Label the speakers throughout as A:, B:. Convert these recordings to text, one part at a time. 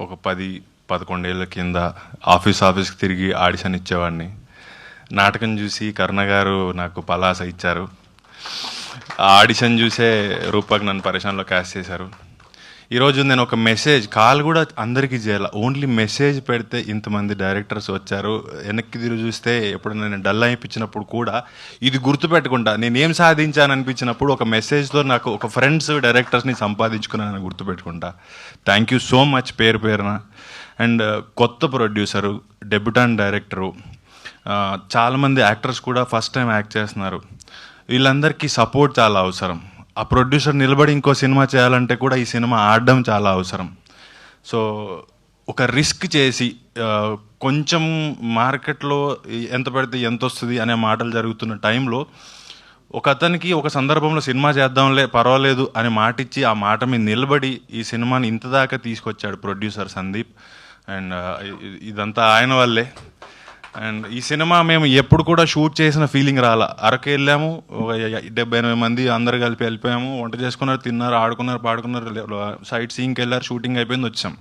A: ఒక 10-11 ఏళ్ళ కింద ఆఫీస్కి తిరిగి ఆడిషన్ ఇచ్చేవాడిని. నాటకం చూసి కరుణ గారు నాకు పలాస ఇచ్చారు. ఆ ఆడిషన్ చూసే రూపక్ నన్ను పరిశ్రమలో క్యాస్ట్ చేశారు. ఈరోజు నేను ఒక మెసేజ్ కాల్ కూడా అందరికీ చేయాలి, ఓన్లీ మెసేజ్ పెడితే ఇంతమంది డైరెక్టర్స్ వచ్చారు. వెనక్కి తిరిగి చూస్తే ఎప్పుడైనా నేను డల్ అనిపించినప్పుడు కూడా ఇది గుర్తుపెట్టుకుంటా. నేనేం సాధించాను అనిపించినప్పుడు ఒక మెసేజ్తో నాకు ఒక ఫ్రెండ్స్ డైరెక్టర్స్ని సంపాదించుకున్నానని గుర్తుపెట్టుకుంటా. థ్యాంక్ యూ సో మచ్ పేరు పేరున. అండ్ కొత్త ప్రొడ్యూసరు, డెబ్యూటాంట్ డైరెక్టరు, చాలామంది యాక్టర్స్ కూడా ఫస్ట్ టైం యాక్ట్ చేస్తున్నారు. వీళ్ళందరికీ సపోర్ట్ చాలా అవసరం. ఆ ప్రొడ్యూసర్ నిలబడి ఇంకో సినిమా చేయాలంటే కూడా ఈ సినిమా ఆడడం చాలా అవసరం. సో ఒక రిస్క్ చేసి కొంచెం మార్కెట్లో ఎంత పెడితే ఎంత వస్తుంది అనే మాటలు జరుగుతున్న టైంలో ఒక అతనికి ఒక సందర్భంలో సినిమా చేద్దాంలే పర్వాలేదు అని మాట ఇచ్చి ఆ మాట మీద నిలబడి ఈ సినిమాని ఇంత దాకా తీసుకొచ్చాడు ప్రొడ్యూసర్ సందీప్. అండ్ ఇదంతా ఆయన వల్లే. అండ్ ఈ సినిమా మేము ఎప్పుడు కూడా షూట్ చేసిన ఫీలింగ్ రాలా. అరకు వెళ్ళాము, 70-80 మంది అందరు కలిపి వెళ్ళిపోయాము, వంట చేసుకున్నారు, తిన్నారు, ఆడుకున్నారు, పాడుకున్నారు, సైట్ సీయింగ్కి వెళ్ళారు, షూటింగ్ అయిపోయింది, వచ్చాం.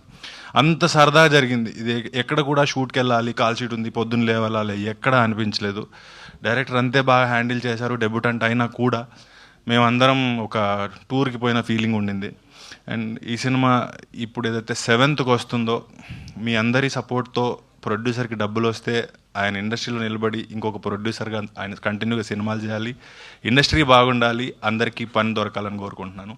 A: అంత సరదాగా జరిగింది. ఇది ఎక్కడ కూడా షూట్కి వెళ్ళాలి, కాల్ షీట్ ఉంది, పొద్దున్న లేవాలి, ఎక్కడ అనిపించలేదు. డైరెక్టర్ అంతే బాగా హ్యాండిల్ చేశారు. డెబ్యూటెంట్ అయినా కూడా మేమందరం ఒక టూర్కి పోయిన ఫీలింగ్ ఉండింది. అండ్ ఈ సినిమా ఇప్పుడు ఏదైతే 7th వస్తుందో మీ అందరి సపోర్ట్తో ప్రొడ్యూసర్కి డబ్బులు వస్తే ఆయన ఇండస్ట్రీలో నిలబడి ఇంకొక ప్రొడ్యూసర్గా ఆయన కంటిన్యూగా సినిమాలు చేయాలి, ఇండస్ట్రీ బాగుండాలి, అందరికీ పని దొరకాలని కోరుకుంటున్నాను.